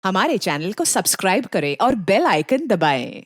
हमारे चैनल को सब्सक्राइब करें और बेल आइकन दबाएं।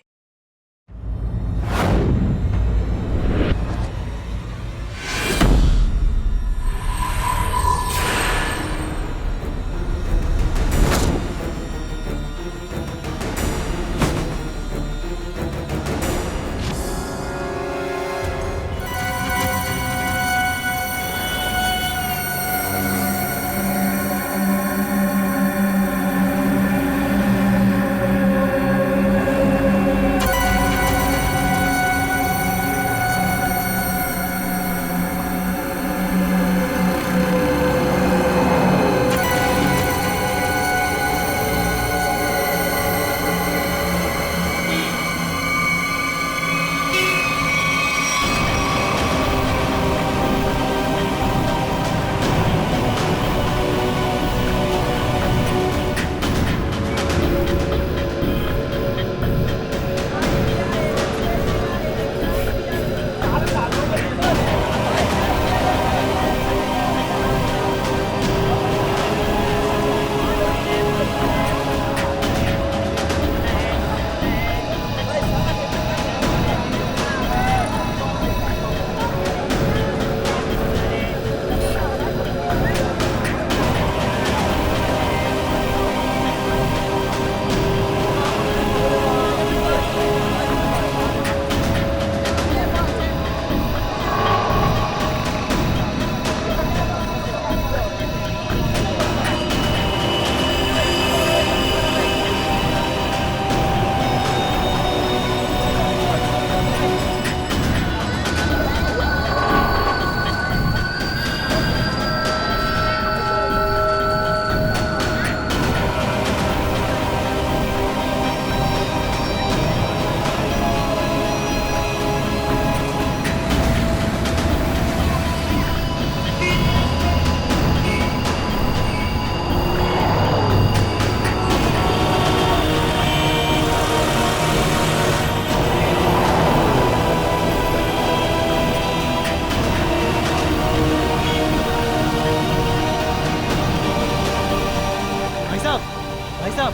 भाई साहब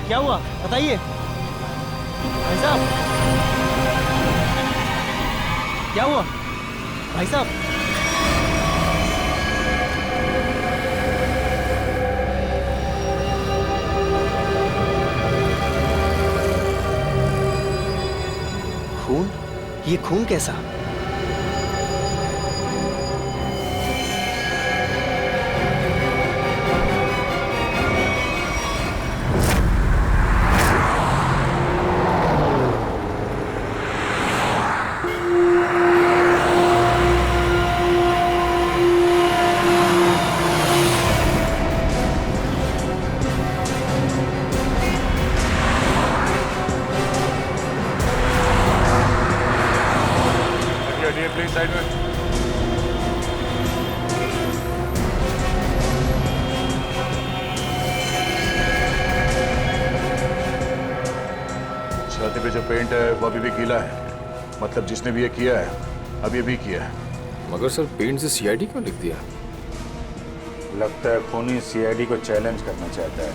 क्या हुआ बताइए। भाई साहब क्या हुआ भाई साहब। खून? ये खून कैसा? प्लीज साइड में। छाती पे जो पेंट है वो अभी भी गीला है, मतलब जिसने भी ये किया है अभी भी किया है। मगर सर पेंट से सीआईडी क्यों लिख दिया? लगता है खूनी सीआईडी को चैलेंज करना चाहता है।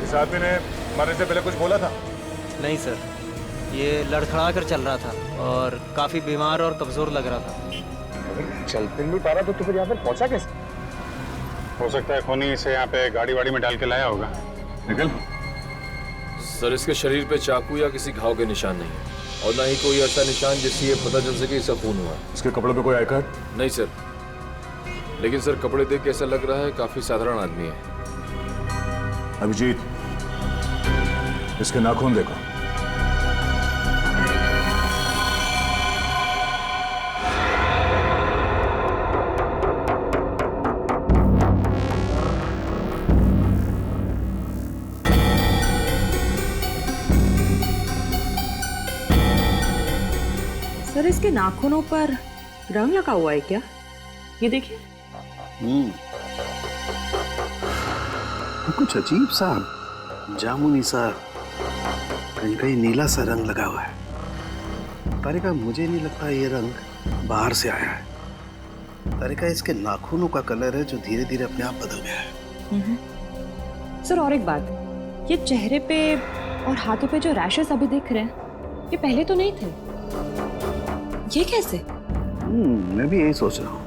इस आदमी ने मरने से पहले कुछ बोला था? नहीं सर, ये लड़खड़ा कर चल रहा था और काफी बीमार और कमजोर लग रहा था। चल फिर नहीं पा रहा तो फिर यहाँ पर पहुंचा कैसे? हो सकता है खूनी इसे यहाँ पे गाड़ी वाड़ी में डाल के लाया होगा। निकल। सर इसके शरीर पे चाकू या किसी घाव के निशान नहीं है और ना ही कोई ऐसा निशान जिससे ये पता चल सके इसका खून हुआ है। इसके कपड़ों पे कोई आई कार्ड? नहीं सर, लेकिन सर कपड़े देख के ऐसा लग रहा है काफी साधारण आदमी है। अभिजीत, इसके नाखून देखो। सर इसके नाखूनों पर रंग लगा हुआ है क्या? ये देखिए। कुछ अजीब सा जामुनी सा, कहीं कहीं नीला सा रंग लगा हुआ है। तारिका मुझे नहीं लगता ये रंग बाहर से आया है। तारिका इसके नाखूनों का कलर है जो धीरे धीरे अपने आप बदल गया है। सर और एक बात, ये चेहरे पे और हाथों पे जो रैशेस अभी दिख रहे हैं, ये पहले तो नहीं थे। ये कैसे? मैं भी यही सोच रहा हूँ।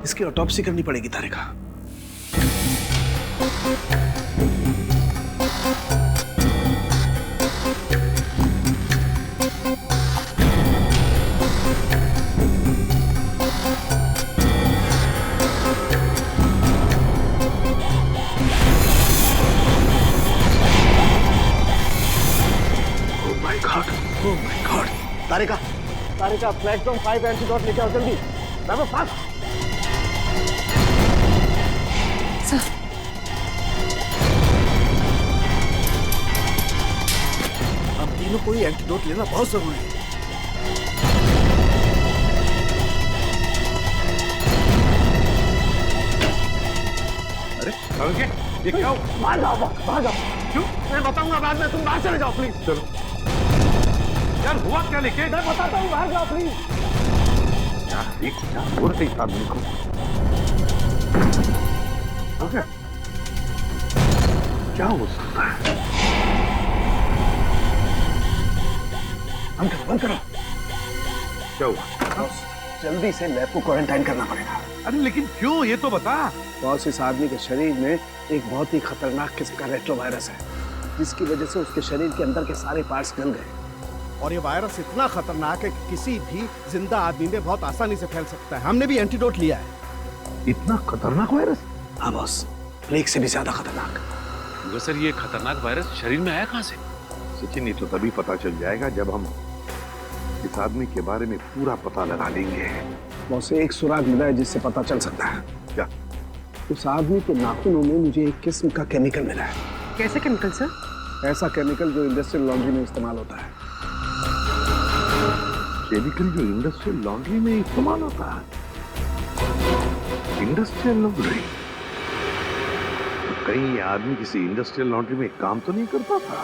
इसकी ऑटोप्सी करनी पड़ेगी तारिका। Oh my God! Tarika, Tarika, platform 5 antidote लेके आओ जल्दी। मैं फास्ट। सर, हम तीनों को ही एंटीडोट लेना बहुत जरूरी है। अरे ये क्या हो? बाहर जाओ। क्यों? मैं बताऊंगा बाद में, तुम बाहर चले जाओ प्लीज। चलो यार, हुआ क्या लेके? मैं बताता हूँ, बाहर जाओ प्लीज। क्या हो रहा है इस आदमी को? ओके, क्या हो सकता है? बंद करो। क्या हुआ? जल्दी से लैब को क्वारंटाइन करना पड़ेगा। अरे लेकिन क्यों, ये तो बता। बॉस, इस आदमी के शरीर में एक बहुत ही खतरनाक किस्म का रेट्रोवायरस है, जिसकी वजह से उसके शरीर के अंदर के सारे पार्ट्स गल गए। और ये वायरस इतना खतरनाक है कि किसी भी जिंदा आदमी में बहुत आसानी से फैल सकता है। हमने भी एंटीडोट लिया है। इतना खतरनाक वायरस? हाँ बॉस, प्लेग से भी ज्यादा खतरनाक। मगर सर, ये खतरनाक वायरस शरीर में आया कहाँ से? सचिन, ये तो तभी पता चल जाएगा जब हम इस आदमी के बारे में पूरा पता लगा लेंगे। बॉस, एक सुराग मिला है जिससे पता चल सकता है। क्या? उस आदमी के नाखूनों में मुझे एक किस्म का केमिकल मिला है। कैसे केमिकल सर? ऐसा केमिकल जो इंडस्ट्रियल लॉन्ड्री में इस्तेमाल होता है। केमिकल जो इंडस्ट्रियल लॉन्ड्री में इस्तेमाल होता है? Industrial laundry? तो कहीं ये आदमी किसी इंडस्ट्रियल लॉन्ड्री में काम तो नहीं करता था?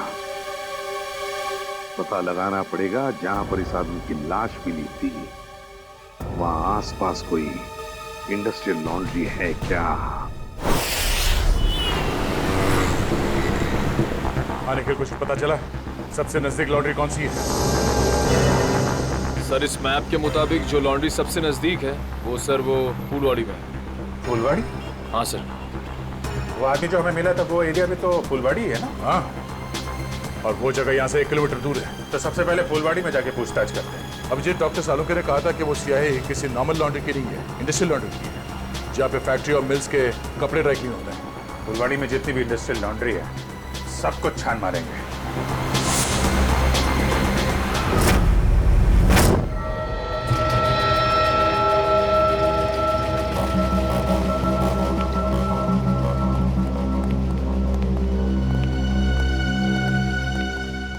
पता लगाना पड़ेगा जहां पर इस आदमी की लाश मिली थी, वहां आसपास कोई इंडस्ट्रियल लॉन्ड्री है क्या? आने के कुछ पता चला? सबसे नजदीक लॉन्ड्री कौन सी है? सर, इस मैप के मुताबिक जो लॉन्ड्री सबसे नजदीक है वो फूलवाड़ी में है। फुलवाड़ी? हाँ सर। वो आदमी जो हमें मिला था वो एरिया भी तो फुलवाड़ी है ना? हाँ, और वो जगह यहाँ से 1 किलोमीटर दूर है। तो सबसे पहले फुलवाड़ी में जाके पूछताछ करते हैं। अब ये डॉक्टर सालुंके ने कहा था कि वो सियाही किसी नॉर्मल लॉन्ड्री की नहीं है, इंडस्ट्रियल लॉन्ड्री की है, जहाँ पे फैक्ट्री और मिल्स के कपड़े ड्राई क्लीन होते हैं। फुलवाड़ी में जितनी भी इंडस्ट्रियल लॉन्ड्री है, सब कुछ छान मारेंगे।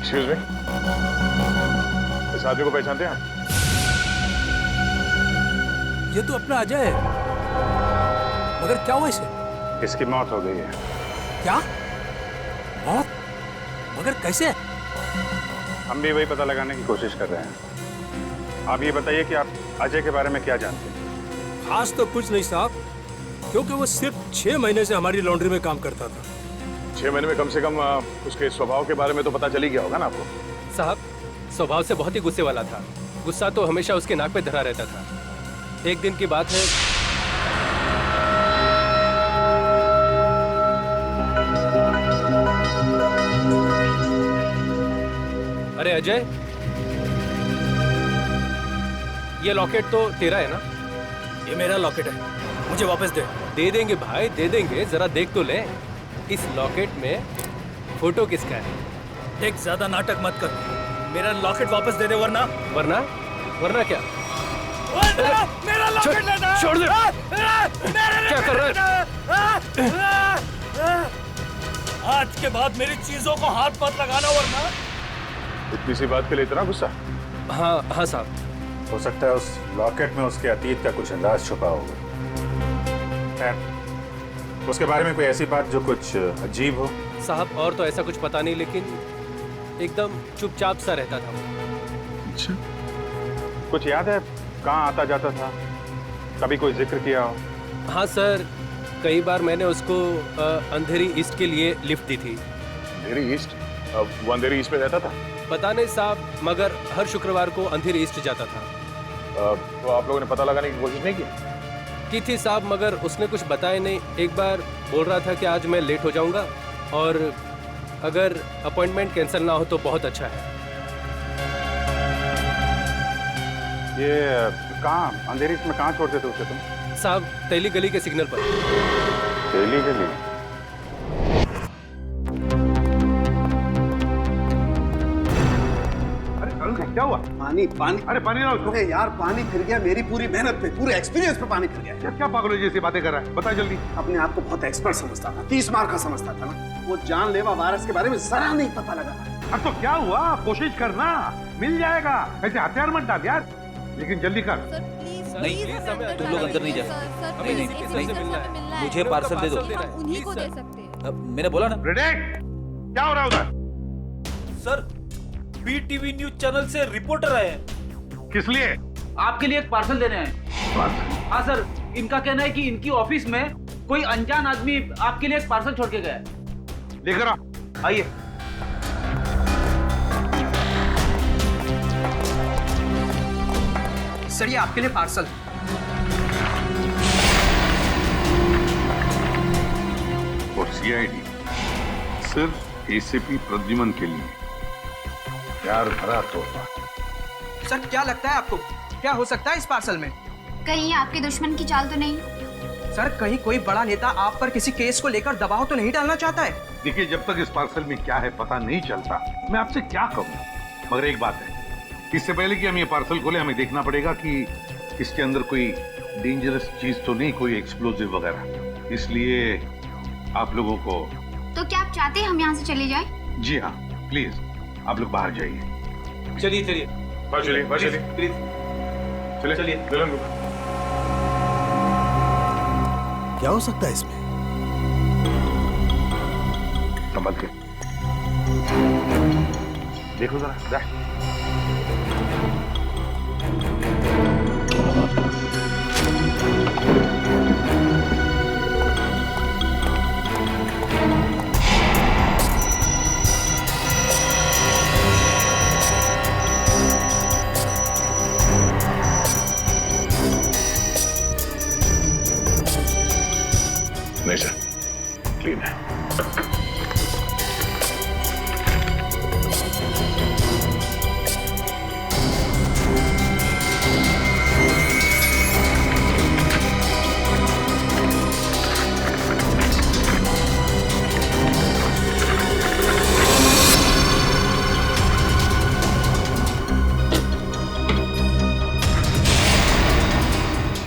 एक्सक्यूज मी, इस आदमी को पहचानते हैं आप? ये तो अपना अजय है। मगर क्या हुआ इसे? इसकी मौत हो गई है। क्या मौत? मगर कैसे? हम भी वही पता लगाने की कोशिश कर रहे हैं। आप ये बताइए कि आप अजय के बारे में क्या जानते हैं? खास तो कुछ नहीं साहब, क्योंकि वो सिर्फ 6 महीने से हमारी लॉन्ड्री में काम करता था। 6 महीने में कम से कम उसके स्वभाव के बारे में तो पता चल ही गया होगा ना आपको? साहब, स्वभाव से बहुत ही गुस्से वाला था। गुस्सा तो हमेशा उसके नाक पे धरा रहता था। एक दिन की बात है, अरे अजय, ये लॉकेट तो तेरा है ना? ये मेरा लॉकेट है, मुझे वापस दे। दे देंगे भाई, दे देंगे, जरा देख तो ले। इस लॉकेट में फोटो किसका है? देख, ज्यादा नाटक मत कर, मेरा लॉकेट वापस दे दे, वरना वरना क्या? मेरा लॉकेट लेना! छोड़ दे! क्या कर रहे? आज के बाद मेरी चीजों को हाथ मत लगाना, वरना। इतनी सी बात के लिए इतना गुस्सा? हाँ साहब। हो सकता है उस लॉकेट में उसके अतीत का कुछ अंदाज छुपा होगा। खैर, उसके बारे में कोई ऐसी बात जो कुछ अजीब हो? साहब, और तो ऐसा कुछ पता नहीं, लेकिन एकदम चुपचाप सा रहता था वो। अच्छा, कुछ याद है कहाँ आता जाता था? कभी कोई जिक्र किया हो? हाँ सर, कई बार मैंने उसको अंधेरी ईस्ट के लिए लिफ्ट दी थी। अंधेरी ईस्ट? वो अंधेरी ईस्ट में रहता था? पता नहीं साहब, मगर हर शुक्रवार को अंधेरी ईस्ट जाता था। तो आप लोगों ने पता लगाने की कोशिश नहीं की थी साहब, मगर उसने कुछ बताया नहीं। एक बार बोल रहा था कि आज मैं लेट हो जाऊंगा और अगर अपॉइंटमेंट कैंसिल ना हो तो बहुत अच्छा है। ये कहाँ अंधेरी में कहाँ छोड़ते थे उसे तुम? साहब तेली गली के सिग्नल पर। तेली गली? क्या हुआ? पानी पानी। अरे पानी ना अरे यार पानी फिर गया मेरी पूरी मेहनत पे, पूरे एक्सपीरियंस पे पानी फिर गया। यार क्या पागल जैसी बातें कर रहा है, बता जल्दी। अपने आप को बहुत एक्सपर्ट समझता था, 30 मार का समझता था ना। वो जानलेवा वायरस के बारे में जरा नहीं पता लगा। अब तो क्या हुआ, कोशिश करना, मिल जाएगा। ऐसे हथियार मत डाल यार, लेकिन जल्दी कर। नहीं, तुम लोग अंदर नहीं जा सकते। नहीं, मुझे पार्सल दे दो। उन्हीं को दे सकते हैं। मैंने बोला ना। क्या हो रहा है उधर? सर, बीटीवी न्यूज चैनल से रिपोर्टर आए हैं। किस लिए? आपके लिए एक पार्सल देने आए। हाँ सर, इनका कहना है कि इनकी ऑफिस में कोई अनजान आदमी आपके लिए एक पार्सल छोड़ के गया है। लेकर आओ। आइए। सर ये आपके लिए पार्सल। और सीआईडी सिर्फ एसीपी प्रद्युमन के लिए प्यार भरा तोहफा। सर क्या लगता है आपको, क्या हो सकता है इस पार्सल में? कहीं आपके दुश्मन की चाल तो नहीं? सर कहीं कोई बड़ा नेता आप पर किसी केस को लेकर दबाव तो नहीं डालना चाहता है? देखिए, जब तक इस पार्सल में क्या है पता नहीं चलता, मैं आपसे क्या कहूँ। मगर एक बात है, इससे पहले कि हम ये पार्सल खोले हमें देखना पड़ेगा कि इसके अंदर कोई डेंजरस चीज तो नहीं, कोई एक्सप्लोजिव वगैरह। इसलिए आप लोगों को। तो क्या आप चाहते हैं हम यहाँ से चले जाएं? जी हाँ, प्लीज आप लोग बाहर जाइए। चलिए चलिए बाहर चलिए, बाहर चलिए, प्लीज चलिए चलिए। दुल्हन को क्या हो सकता है इसमें? संभल के देखो जरा, जा। नहीं सर, क्लीन है।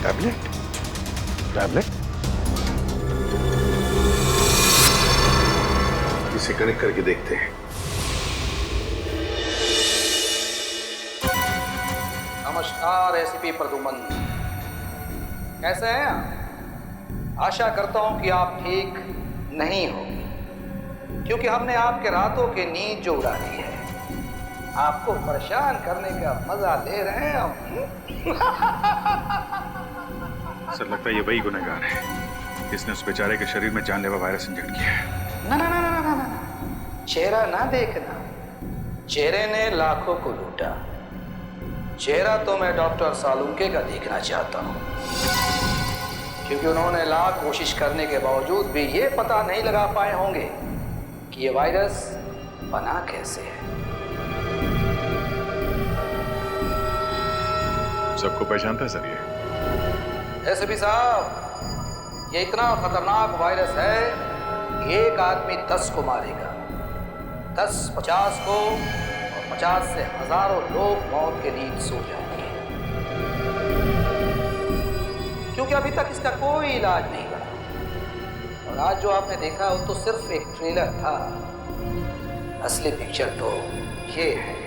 टैबलेट? टैबलेट? इसे कनेक्ट करके देखते हैं। नमस्कार एसीपी प्रद्युमन, कैसे हैं आप? आशा करता हूं कि आप ठीक नहीं होंगे, क्योंकि हमने आपके रातों की नींद जो उड़ा दी है, आपको परेशान करने का मजा ले रहे हैं हम। सर लगता है ये वही गुनहगार है जिसने उस बेचारे के शरीर में जानलेवा वायरस इंजेक्ट किया है। ना ना ना ना ना ना, चेहरा ना देखना, चेहरे ने लाखों को लूटा। चेहरा तो मैं डॉक्टर सालुंके का देखना चाहता हूँ, क्योंकि उन्होंने लाख कोशिश करने के बावजूद भी ये पता नहीं लगा पाए होंगे कि ये वायरस बना कैसे है। सबको पहचानता है सर ये? एसपी साहब, ये इतना खतरनाक वायरस है कि एक आदमी 10 को मारेगा, 10 50 को, और 50 से हजारों लोग मौत के नींद सो जाएंगे, क्योंकि अभी तक इसका कोई इलाज नहीं बना। और आज जो आपने देखा वो तो सिर्फ एक ट्रेलर था, असली पिक्चर तो ये है।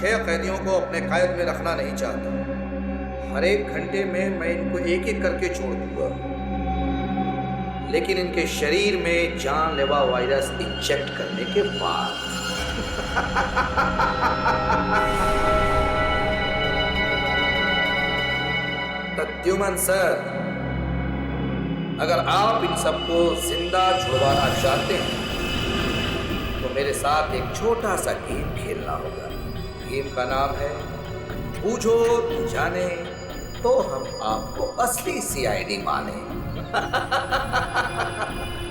6 कैदियों को अपने कायद में रखना नहीं चाहता। हर एक घंटे में मैं इनको एक एक करके छोड़ दूंगा, लेकिन इनके शरीर में जानलेवा वायरस इंजेक्ट करने के बाद। प्रद्युमन सर, अगर आप इन सबको जिंदा छुड़वाना चाहते हैं तो मेरे साथ एक छोटा सा गेम खेलना होगा। गेम का नाम है बूझो तो जाने, तो हम आपको असली सीआईडी माने।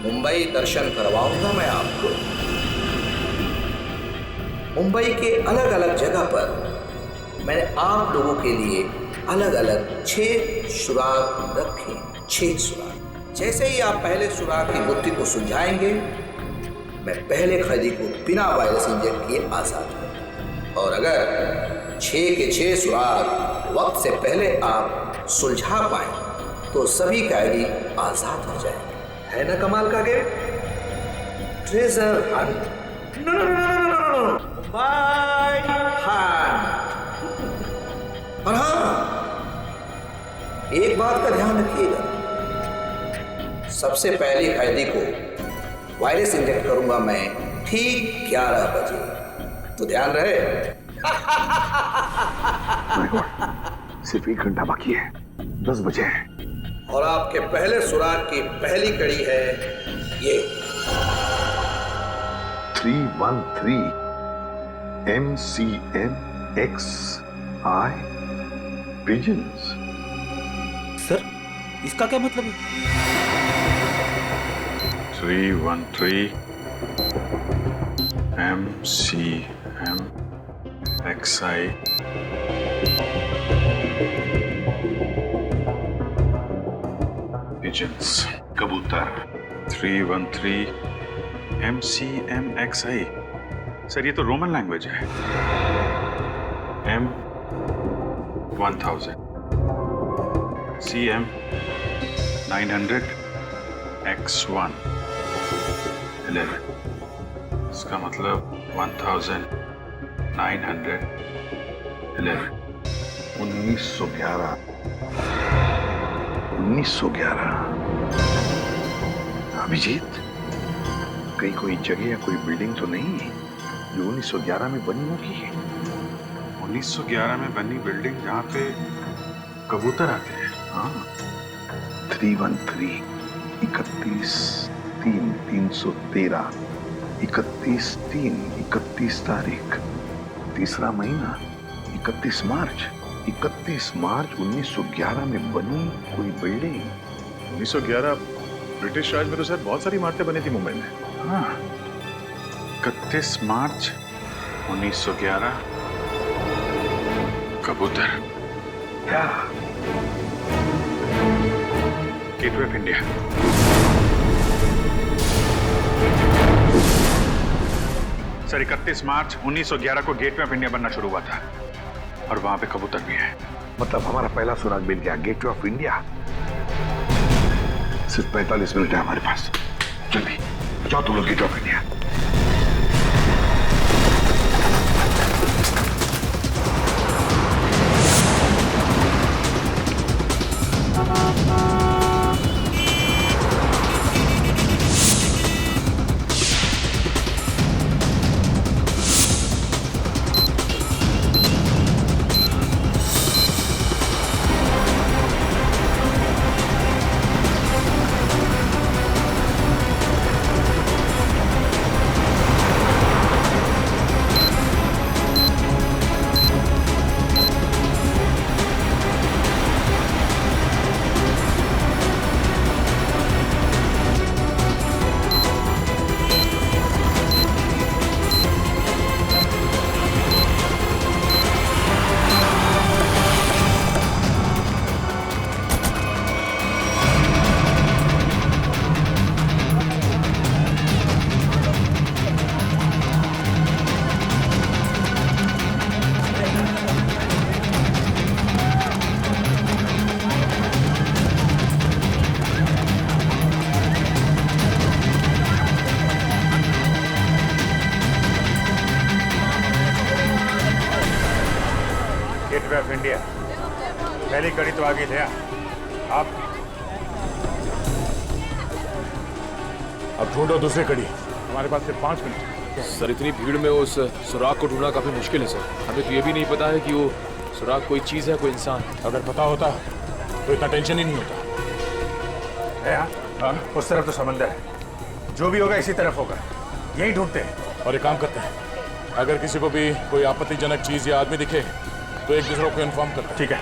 मुंबई दर्शन करवाऊंगा मैं आपको। मुंबई के अलग अलग जगह पर मैंने आप लोगों के लिए अलग अलग 6 सुराग रखे। 6 सुराग। जैसे ही आप पहले सुराग की गुत्थी को सुलझाएंगे, मैं पहले कैदी को बिना वायरस इंजेक्ट किए आजाद करूं। और अगर 6 के 6 सुराग वक्त से पहले आप सुलझा पाए तो सभी कैदी आजाद हो जाएंगे। है ना कमाल का game? Treasure Hunt. By hand. और हाँ, एक बात का ध्यान रखिएगा, सबसे पहले कैदी को वायरस इंजेक्ट करूंगा मैं ठीक 11 बजे, तो ध्यान रहे। सिर्फ 1 घंटा बाकी है, 10 बजे है। और आपके पहले सुराग की पहली कड़ी है ये 313 MCMXI पिजन्स। सर, इसका क्या मतलब है? 313 MCMXI pigeons, कबूतर। 313 MCMXI। सर ये तो रोमन लैंग्वेज है। M1000 CM 900 X1 11। इसका मतलब 1911 1911। 1911। अभिजीत, कहीं कोई जगह या कोई बिल्डिंग तो नहीं है जो 1911 में बनी होगी? 1911 में बनी बिल्डिंग जहाँ पे कबूतर आते हैं। हाँ, 313 31/3/313 31/3 31 तारीख, तीसरा महीना 31 मार्च 1911 में बनी कोई बिल्डिंग। 1911 ब्रिटिश राज में तो सर बहुत सारी इमारतें बनी थी मुंबई में। हाँ, 31 मार्च 1911 कबूतर। क्या? Gateway of India. सर 31 मार्च 1911 को गेटवे ऑफ इंडिया बनना शुरू हुआ था और वहां पे कबूतर भी है। मतलब हमारा पहला सुराग मिल गया, गेटवे ऑफ इंडिया। सिर्फ 45 मिनट है हमारे पास। जल्दी जाओ तुम लोग गेटवे ऑफ इंडिया। इंडिया। पहली कड़ी तो आगे थे आप। अब ढूंढो दूसरी कड़ी। हमारे पास सिर्फ 5 मिनट। सर इतनी भीड़ में उस सुराग को ढूंढना काफी मुश्किल है सर। हमें तो ये भी नहीं पता है कि वो सुराग कोई चीज है कोई इंसान। अगर पता होता तो इतना टेंशन ही नहीं होता। हाँ, उस तरफ तो समंदर है, जो भी होगा इसी तरफ होगा, यही ढूंढते हैं। और एक काम करते हैं, अगर किसी को भी कोई आपत्तिजनक चीज या आदमी दिखे तो एक दूसरे को इन्फॉर्म करते हैं। ठीक है,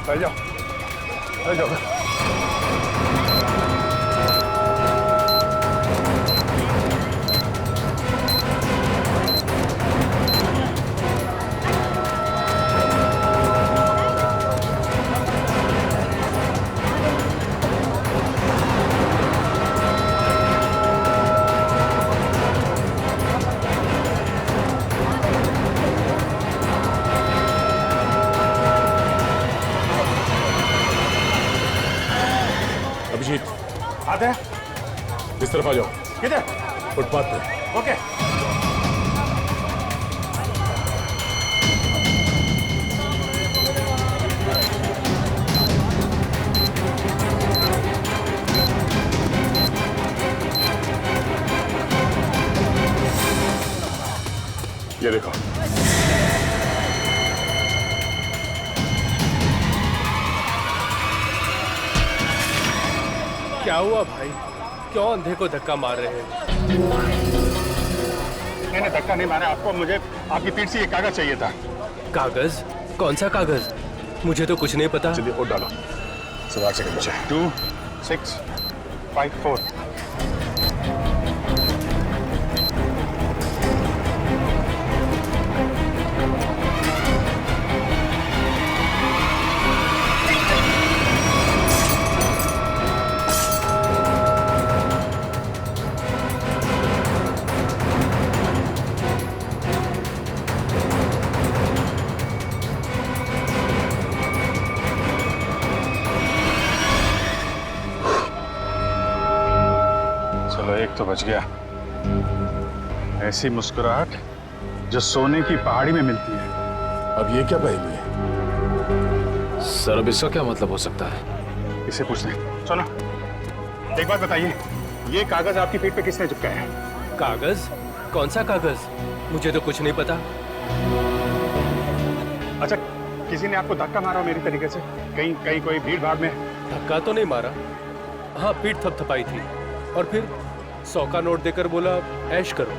चल जाओ, चल जाओ। अभिजीत, आते हैं। इस तरफ आ जाओ। किधर? फुटपाथ पे। ओके। ये देखो। क्या हुआ भाई? क्यों अंधे को धक्का मार रहे हैं? मैंने धक्का नहीं मारा आपको, मुझे आपकी पीठ से ये कागज चाहिए था। कागज? कौन सा कागज? मुझे तो कुछ नहीं पता। चलिए वोट डालो। सवाल से पीछे 2 6 5 4। चलो एक तो बच गया। ऐसी मुस्कुराहट जो सोने की पहाड़ी में मिलती है। अब ये क्या पहेली है? सर अब इसका क्या मतलब हो सकता है? इसे पूछते हैं। सुनो, एक बात बताइए, ये कागज आपकी पीठ पे किसने चिपकाया है? कागज? कौन सा कागज? मुझे तो कुछ नहीं पता। अच्छा, किसी ने आपको धक्का मारा मेरी तरीके से? कहीं कहीं कोई भीड़ भाड़ में? धक्का तो नहीं मारा। हाँ, पीठ थपथपाई थी और फिर 100 का नोट देकर बोला ऐश करो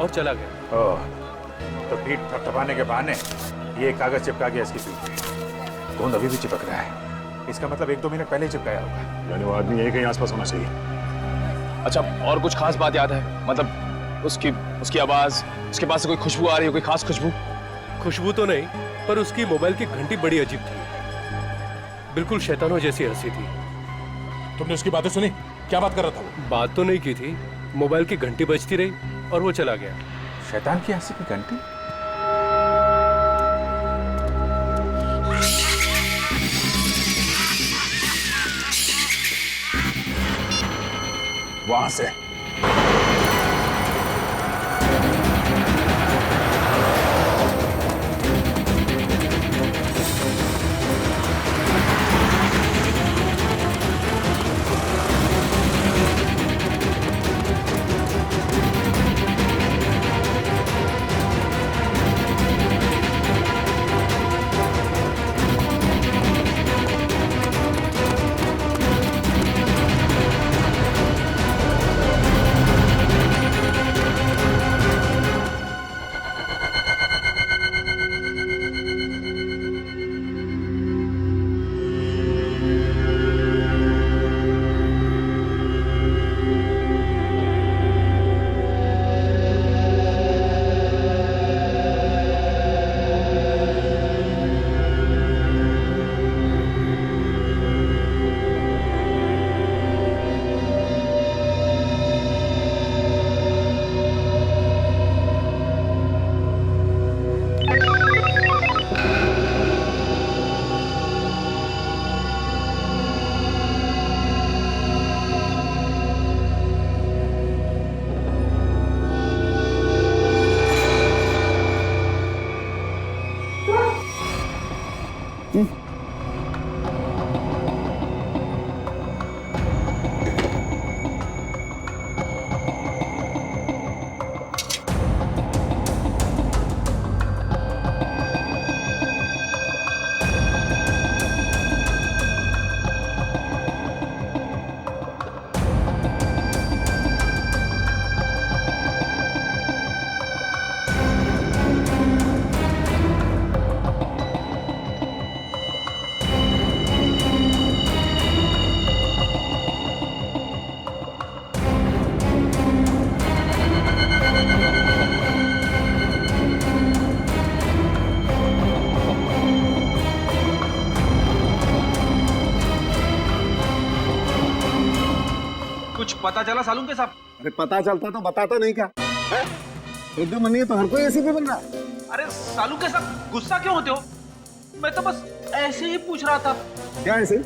और चला गया। ओह, तो पीठ थपथपाने के बहाने ये कागज चिपका गया इसकी पीठ पे। गोंद अभी भी चिपक रहा है, इसका मतलब 1-2 मिनट पहले चिपकाया होगा। यानी वो आदमी यही कहीं आसपास होना चाहिए। अच्छा, और कुछ खास बात याद है? मतलब उसकी आवाज, उसके पास से कोई खुशबू आ रही हो, कोई खास खुशबू? खुशबू तो नहीं, पर उसकी मोबाइल की घंटी बड़ी अजीब थी। बिल्कुल शैतानों जैसी हंसी थी। तुमने उसकी बातें सुनी? क्या बात कर रहा था वो? बात तो नहीं की थी, मोबाइल की घंटी बजती रही और वो चला गया। शैतान की हंसी की घंटी? वहां से। कुछ पता चला सालून के साहब? अरे पता चलता तो बताता नहीं क्या है? एकदम मनी तो हर कोई ऐसे भी बन रहा है। अरे सालू के साथ गुस्सा क्यों होते हो? मैं तो बस ऐसे ही पूछ रहा था। क्या ऐसे?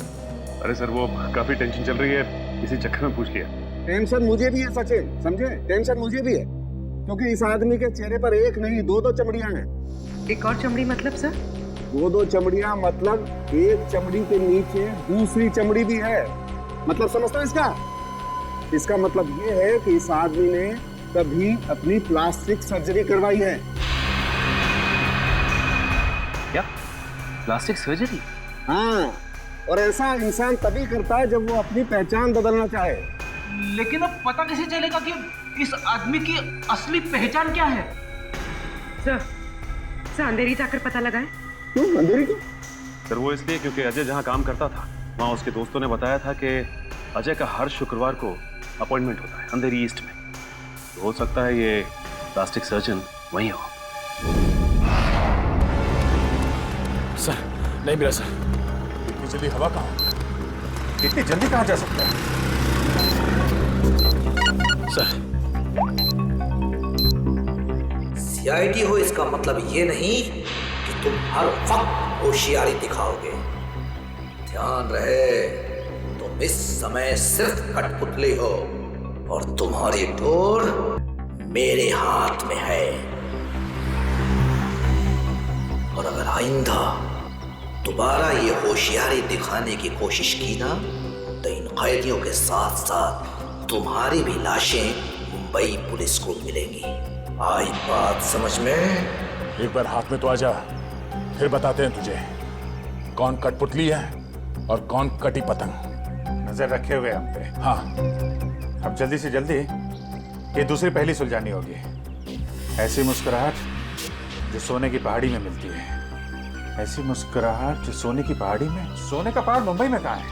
अरे सर वो काफी टेंशन चल रही है, इसी चक्कर में पूछ लिया। टेंशन मुझे भी है सचिन, समझे? टेंशन मुझे भी है क्योंकि इस आदमी के चेहरे पर एक नहीं दो चमड़ियां हैं। एक और चमड़ी मतलब सर? दो चमड़ियां मतलब एक चमड़ी के नीचे दूसरी चमड़ी भी है। मतलब समझता है इसका? इसका मतलब ये है कि इस आदमी ने कभी अपनी प्लास्टिक सर्जरी करवाई है। क्या? Plastic surgery? हाँ, और ऐसा इंसान तभी करता है जब वो अपनी पहचान बदलना चाहे। लेकिन अब पता कैसे चलेगा कि इस आदमी की असली पहचान क्या है? सर अंधेरी जाकर पता लगाए। क्यों अंधेरी क्यों? सर वो इसलिए क्योंकि अजय जहाँ काम करता था वहाँ उसके दोस्तों ने बताया था कि अजय का हर शुक्रवार को अपॉइंटमेंट होता है अंधेरी ईस्ट में। तो हो सकता है ये प्लास्टिक सर्जन वहीं हो। सर नहीं मिला सर। इतनी जल्दी हवा कहाँ? इतनी जल्दी कहाँ जा सकता है? सर सीआईडी हो इसका मतलब ये नहीं कि तुम हर वक्त होशियारी दिखाओगे। ध्यान रहे तुम इस समय सिर्फ कठपुतली हो और तुम्हारी डोर मेरे हाथ में है। और अगर आइंदा दोबारा ये होशियारी दिखाने की कोशिश की ना तो इन कैदियों के साथ साथ तुम्हारी भी लाशें मुंबई पुलिस को मिलेंगी। आई बात समझ में? एक बार हाथ में तो आ जा, फिर बताते हैं तुझे कौन कठपुतली है और कौन कटी पतंग। नजर रखे हुए हम पे। हाँ, अब जल्दी से जल्दी ये दूसरी पहली सुलझानी होगी। ऐसी मुस्कुराहट जो सोने की पहाड़ी में मिलती है। ऐसी मुस्कुराहट जो सोने की पहाड़ी में। सोने का पहाड़ मुंबई में कहाँ है?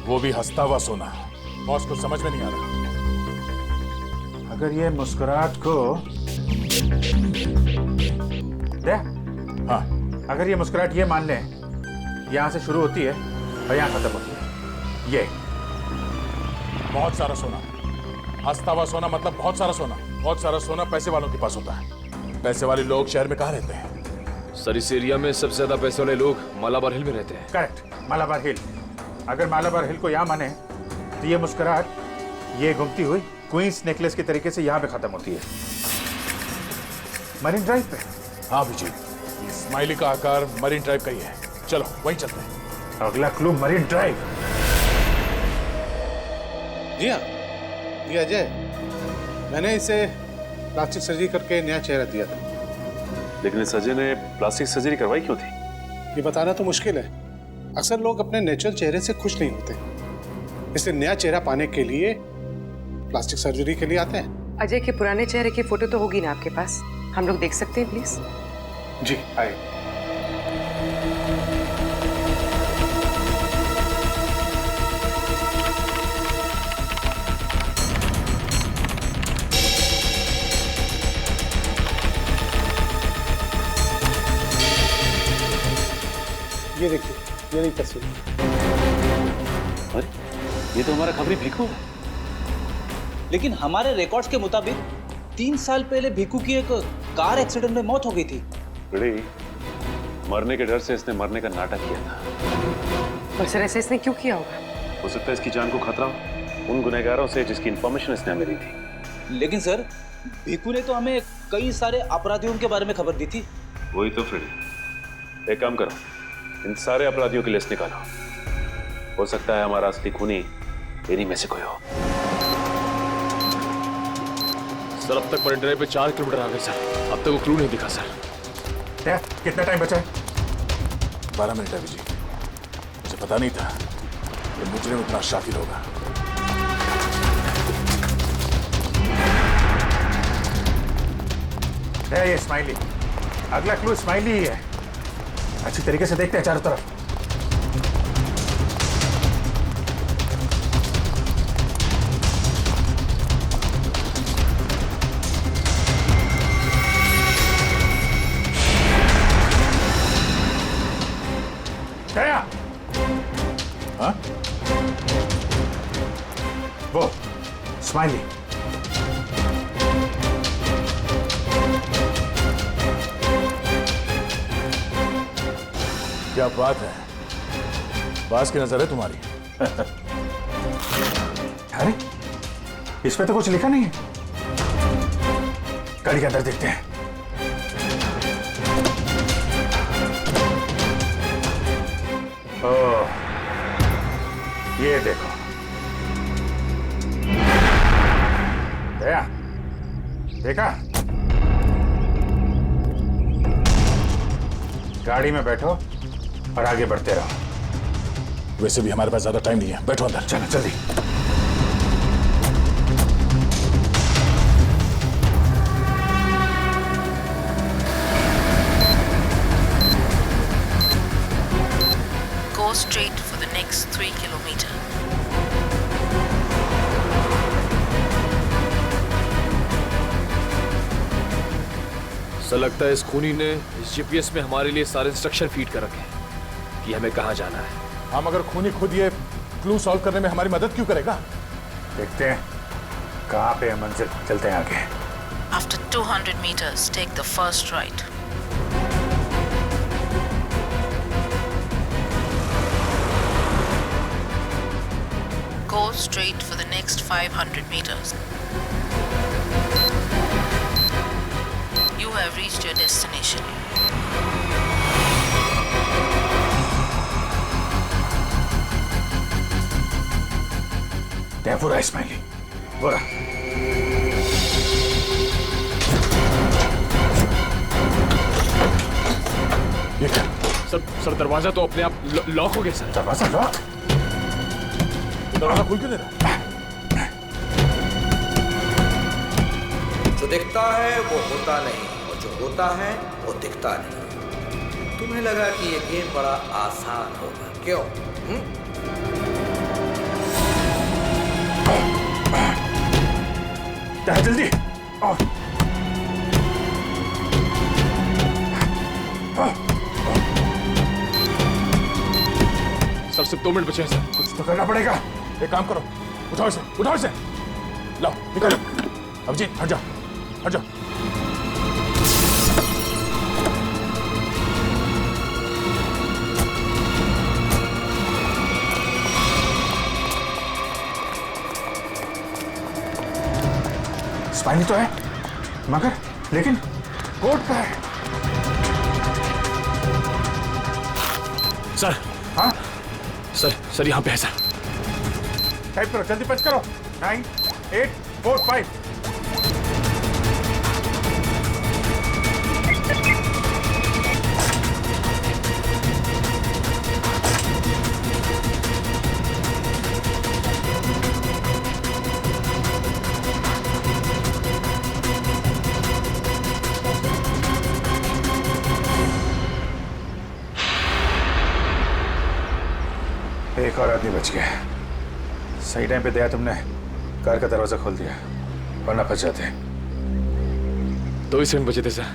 वो भी हंसता हुआ सोना। बॉस को समझ में नहीं आ रहा। अगर ये मुस्कुराहट को दे, हाँ, अगर ये मुस्कुराहट ये मान ले यहाँ से शुरू होती है और यहाँ खत्म होती है। ये बहुत सारा सोना। हंसता हुआ सोना मतलब बहुत सारा सोना। बहुत सारा सोना पैसे वालों के पास होता है। पैसे वाले लोग शहर में कहाँ रहते हैं? सर इस एरिया में सबसे ज्यादा पैसे वाले लोग मालाबार हिल में रहते हैं। करेक्ट, मालाबार हिल। अगर मालाबार हिल को यहाँ माने तो ये मुस्कुराहट ये घूमती हुई क्वींस नेकलेस के तरीके से यहाँ पे खत्म होती है, मरीन ड्राइव पे। हाँ विजय, स्माइली का आकार मरीन ड्राइव का ही है। चलो वहीं चलते हैं। अगला क्लू मरीन ड्राइव। जी हाँ, ये अजय, मैंने इसे प्लास्टिक सर्जरी करके नया चेहरा दिया था। लेकिन इस अजय ने प्लास्टिक सर्जरी करवाई क्यों थी? ये बताना तो मुश्किल है। अक्सर लोग अपने नेचुरल चेहरे से खुश नहीं होते, इसलिए नया चेहरा पाने के लिए प्लास्टिक सर्जरी के लिए आते हैं। अजय के पुराने चेहरे की फोटो तो होगी ना आपके पास? हम लोग देख सकते हैं प्लीज? जी आइए। ये देखिए, ये नहीं तस्वीर। अरे ये तो हमारा खबरी भीखू है। लेकिन हमारे रिकॉर्ड्स के मुताबिक 3 साल पहले भीखू की एक कार एक्सीडेंट में मौत हो गई थी। मरने के डर से इसने मरने का नाटक किया था। और सर ऐसे इसने क्यों किया होगा? हो सकता है इसकी जान को खतरा हो उन गुनहगारों से जिसकी इंफॉर्मेशन इसने हमें दी थी। लेकिन सर भीखू ने तो हमें कई सारे अपराधियों के बारे में खबर दी थी। वही तो फ्रेडी। एक काम करो, इन सारे अपराधियों की लिस्ट निकालो। हो सकता है हमारा असली खूनी इन्हीं में से कोई हो। सर अब तक मरीन ड्राइव पे 4 किलोमीटर आ गए सर, अब तक वो क्लू नहीं दिखा सर। कितना टाइम बचा है? 12 मिनट है विजय। मुझे पता नहीं था कि मुजरिम इतना शातिर होगा। ये स्माइली, अगला क्लू स्माइली ही है। अच्छी तरीके से देखते हैं चारों तरफ। गया? हाँ? वो स्माइली। क्या बात है, बास की नजर है तुम्हारी। अरे इसमें तो कुछ लिखा नहीं है। गाड़ी के अंदर देखते हैं। ओह, ये देखो। गया? देखा? गाड़ी में बैठो और आगे बढ़ते रहो। वैसे भी हमारे पास ज्यादा टाइम नहीं है, बैठो अंदर। चलो जल्दी। Go straight for the next 3 kilometers. Sir लगता है इस खूनी ने इस जीपीएस में हमारे लिए सारे इंस्ट्रक्शन फीड कर रखे हैं कि हमें कहाँ जाना है। हम अगर खूनी खुद ये क्लू सॉल्व करने में हमारी मदद क्यों करेगा? देखते हैं कहाँ पे है मंजिल। चलते हैं आगे। After 200 meters, take the first right. Go straight for the next 500 meters. You have reached your destination. क्या पूरा स्माइली? पूरा। ये क्या? सर दरवाजा तो अपने आप लॉक हो गया सर। दरवाजा लॉक? दरवाजा खुल क्यों नहीं रहा? जो दिखता है वो होता नहीं, और जो होता है वो दिखता नहीं। तुम्हें लगा कि ये गेम बड़ा आसान होगा, क्यों? जल्दी। सर सिर्फ 2 मिनट बचे हैं सर। कुछ तो करना पड़ेगा। एक काम करो, उठाओ इसे, उठाओ इसे। लाओ निकालो। अभिजीत हट जा, हट जा। स्पाइनी तो है, मगर लेकिन कोर्ट का है। सर। हाँ सर यहाँ पे है सर। टाइप करो, जल्दी पंच करो। 9 8 4 5। एक और आदमी बच गया। सही टाइम पे दया तुमने कार का दरवाजा खोल दिया, वरना फंस जाते। 2 सेकंड बचे थे सर,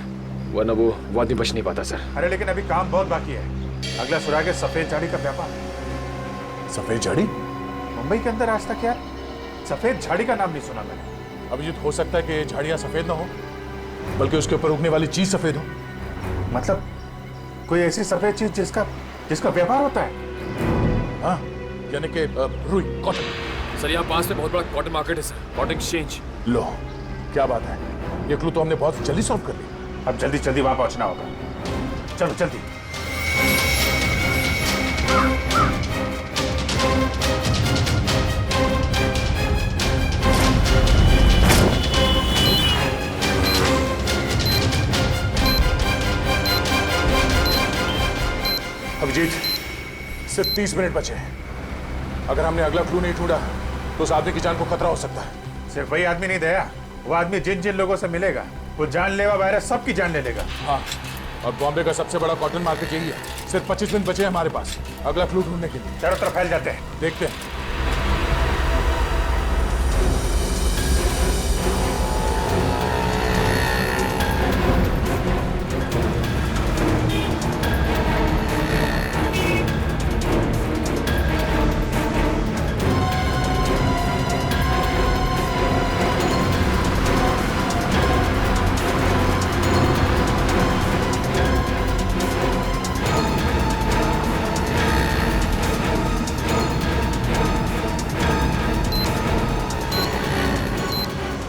वरना वो आदमी बच नहीं पाता सर। अरे लेकिन अभी काम बहुत बाकी है। अगला सुराग है सफेद झाड़ी का व्यापार। सफेद झाड़ी? मुंबई के अंदर आज तक यार सफेद झाड़ी का नाम नहीं सुना मैंने। अभिजीत हो सकता है कि झाड़ियां सफेद ना हो, बल्कि उसके ऊपर उगने वाली चीज सफेद हो। मतलब कोई ऐसी सफेद चीज जिसका व्यापार होता है? हाँ, यानी कि रुई, कॉटन। सर यहाँ पास में बहुत बड़ा कॉटन मार्केट है सर, कॉटन एक्सचेंज। लो क्या बात है, ये क्लू तो हमने बहुत जल्दी सॉल्व कर ली। अब जल्दी वहां पहुंचना होगा। चलो जल्दी। अभिजीत, सिर्फ 30 मिनट बचे हैं। अगर हमने अगला क्लू नहीं ढूंढा तो उस आदमी की जान को खतरा हो सकता है। सिर्फ वही आदमी नहीं दया, वो आदमी जिन जिन लोगों से मिलेगा वो जानलेवा वायरस सबकी जान ले लेगा। हाँ, और बॉम्बे का सबसे बड़ा कॉटन मार्केट यही है। सिर्फ 25 मिनट बचे हैं हमारे पास अगला क्लू ढूंढने के लिए। चारों तरफ फैल जाते हैं, देखते हैं।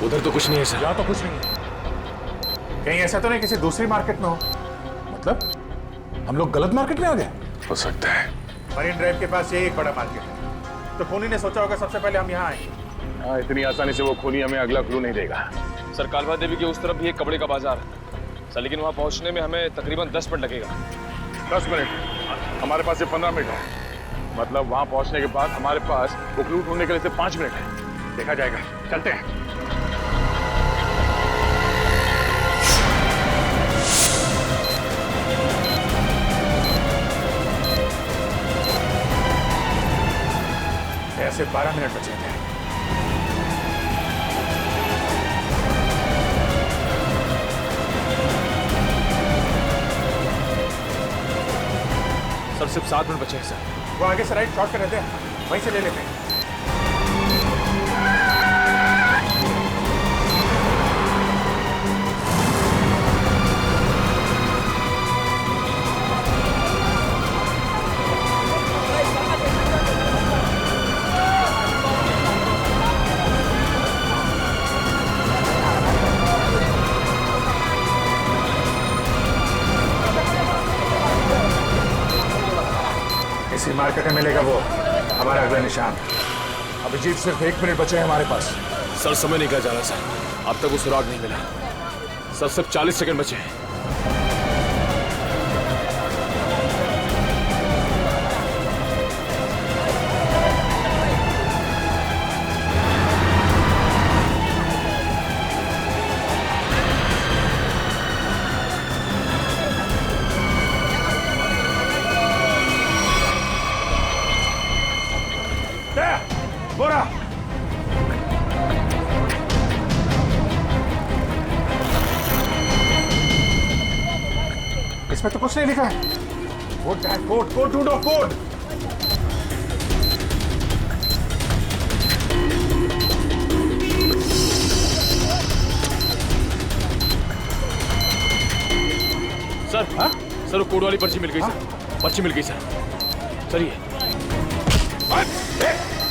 उधर तो कुछ नहीं है सर। यहाँ तो कुछ नहीं है। कहीं ऐसा तो नहीं किसी दूसरी मार्केट में हो? मतलब हम लोग गलत मार्केट में आ गए? हो सकता है। मरीन ड्राइव के पास यही एक बड़ा मार्केट है, तो खूनी ने सोचा होगा सबसे पहले हम यहाँ आएंगे। हाँ, इतनी आसानी से वो खूनी हमें अगला क्लू नहीं देगा। सर, कालवा देवी के उस तरफ भी एक कपड़े का बाजार है सर, लेकिन वहाँ पहुँचने में हमें तकरीबन 10 मिनट लगेगा। 10 मिनट? हमारे पास सिर्फ 15 मिनट है। मतलब वहाँ पहुँचने के बाद हमारे पास वो क्लू ढूंढने के लिए सिर्फ 5 मिनट है। देखा जाएगा, चलते हैं। ऐसे 12 मिनट बचे थे। सर, सिर्फ 7 मिनट बचे हैं सर। वो आगे से राइट शॉर्ट कर रहते हैं, वहीं से ले लेते हैं। इसी मार्केट में मिलेगा वो हमारा अगला निशान। अभिजीत, सिर्फ 1 मिनट बचे हैं हमारे पास। सर, समय निकल जा रहा सर, अब तक वो सुराग नहीं मिला। सर, सिर्फ 40 सेकंड बचे हैं। बोरा इसमें तो कुछ नहीं लिखा है। कोड है, कोड कोड ढूंढो, कोड। सर, हाँ? सर, वो कोड वाली पर्ची मिल गई सर। पर्ची मिल गई सर। सर, ये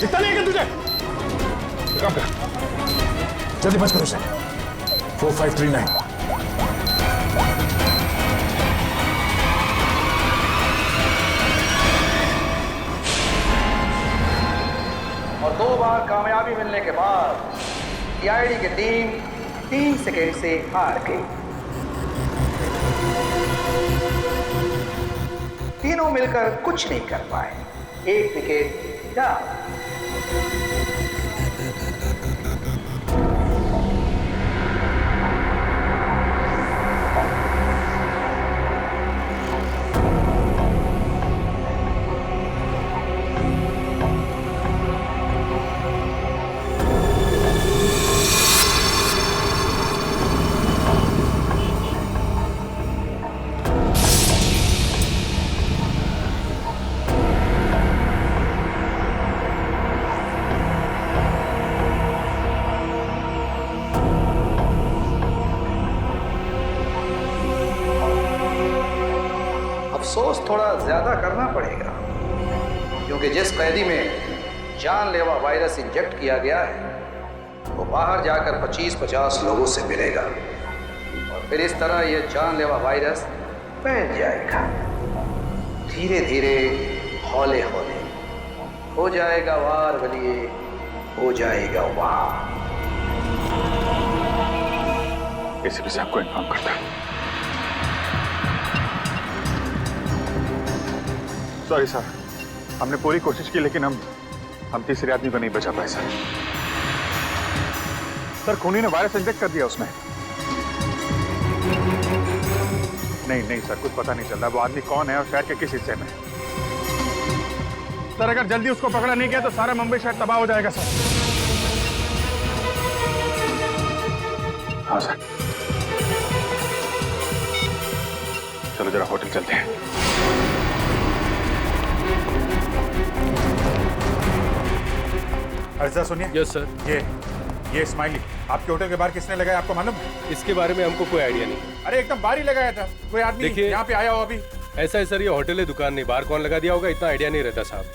इतना नहीं है तुझे? काम कर, जल्दी बच करो उसे। 4539। और 2 बार कामयाबी मिलने के बाद सीआईडी की टीम 3 सेकेंड से हार गई। तीनों मिलकर कुछ नहीं कर पाए। 1 विकेट डाउन। अफसोस थोड़ा ज्यादा करना पड़ेगा, क्योंकि जिस कैदी में जानलेवा वायरस इंजेक्ट किया गया है वो बाहर जाकर 25-50 लोगों से मिलेगा और फिर इस तरह ये जानलेवा वायरस फैल जाएगा। धीरे धीरे, हौले हौले हो जाएगा वार बलिए, हो जाएगा वार। एसीपी साहब को इन्फॉर्म करता है। सॉरी सर, हमने पूरी कोशिश की लेकिन हम तीसरे आदमी को नहीं बचा पाए सर। सर खूनी ने वायरस इंजेक्ट कर दिया उसमें। नहीं सर, कुछ पता नहीं चल रहा वो आदमी कौन है और शहर के किस हिस्से में। सर अगर जल्दी उसको पकड़ा नहीं गया तो सारा मुंबई शहर तबाह हो जाएगा सर। हाँ सर, चलो जरा होटल चलते हैं। अर्जा सुनिए। Yes sir. ये स्माइली आपके होटल के बाहर किसने लगाया आपको मालूम है? इसके बारे में हमको कोई आइडिया नहीं। अरे एकदम बाहर ही लगाया था, कोई आदमी यहाँ पे आया हो अभी? ऐसा है सर, ये होटल है, दुकान नहीं, बाहर कौन लगा दिया होगा इतना आइडिया नहीं रहता साहब।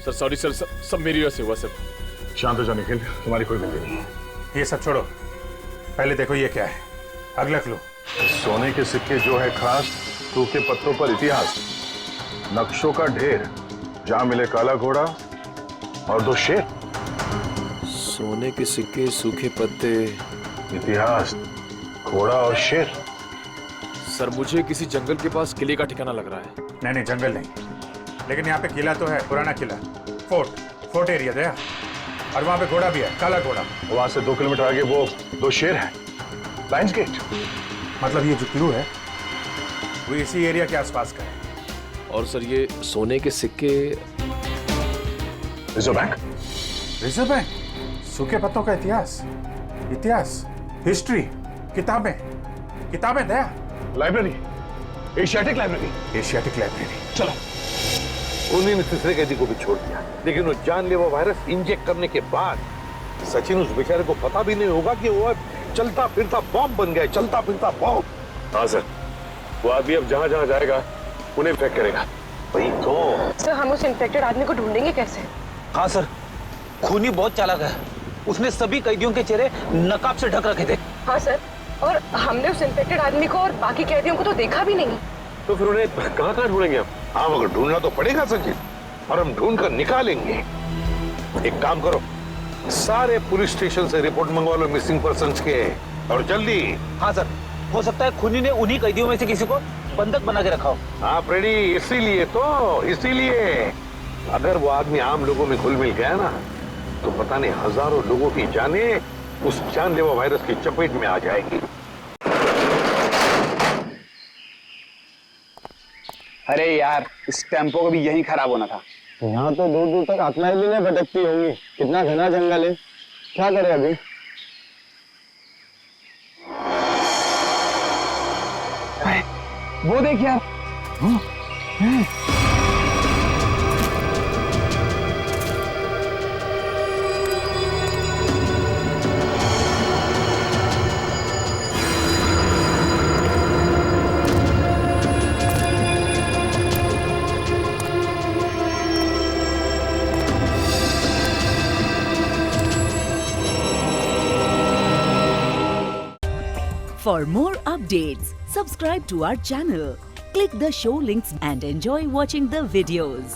सर सॉरी सर, सब मेरी वजह से हुआ सर। शांत हो जा निखिल, तुम्हारी कोई गलती नहीं। ये सब छोड़ो, पहले देखो ये क्या है। अगला क्लू। सोने के सिक्के जो है खास, सूखे पत्तों पर इतिहास, नक्शों का ढेर, जहां मिले काला घोड़ा और 2 शेर। सोने के सिक्के, सूखे पत्ते, इतिहास, घोड़ा और शेर। सर मुझे किसी जंगल के पास किले का ठिकाना लग रहा है। नहीं जंगल नहीं, लेकिन यहाँ पे किला तो है, पुराना किला, फोर्ट एरिया दया, और वहाँ पे घोड़ा भी है, काला घोड़ा। वहां से 2 किलोमीटर आगे वो 2 शेर है, लायंस गेट। मतलब ये जो क्लू है वो इसी एरिया के आसपास का है। और सर ये सोने के सिक्के, रिजर्व बैंक। रिजर्व बैंक, सूखे पत्तों का इतिहास, हिस्ट्री, किताबें दया, लाइब्रेरी, एशियाटिक लाइब्रेरी। चलो। उन्होंने तीसरे कैदी को भी छोड़ दिया, लेकिन वो जानलेवा वायरस इंजेक्ट करने के बाद सचिन उस बेचारे को पता भी नहीं होगा कि वो चलता फिरता बॉम्ब बन गया, चलता फिरता बॉम्ब। हाँ सर, वो आदमी अब जहाँ जहाँ जाएगा उन्हें इन्फेक्ट करेगा। वही तो सर, हम उस इन्फेक्टेड आदमी को ढूंढेंगे कैसे? हाँ सर, खूनी बहुत चालाक है, उसने सभी कैदियों के चेहरे नकाब से ढक रखे थे। हाँ सर, और हमने उस इन्फेक्टेड आदमी को और बाकी कैदियों को तो देखा भी नहीं। तो फिर उन्हें कहाँ ढूंढेंगे हम? हाँ मगर ढूंढना तो पड़ेगा सचिन, और हम ढूंढ कर निकालेंगे। एक काम करो, सारे पुलिस स्टेशन से रिपोर्ट मंगवा लो मिसिंग पर्सन्स के, और जल्दी। हाँ सर, हो सकता है खूनी ने उन्हीं कैदियों में से किसी को बंधक बना के रखा हो। हाँ फ्रेडी, इसीलिए अगर वो आदमी आम लोगों में घुल मिल गया ना, तो पता नहीं हजारों लोगों की जानें उस जानलेवा वायरस की चपेट में आ जाएगी। अरे यार, इस टेम्पो को भी यही खराब होना था। यहाँ तो दूर दूर तक आत्माएं भी नहीं भटकती होंगी, कितना घना जंगल है। क्या करें अभी? वो देख यार। For more updates, subscribe to our channel, click the show links and enjoy watching the videos.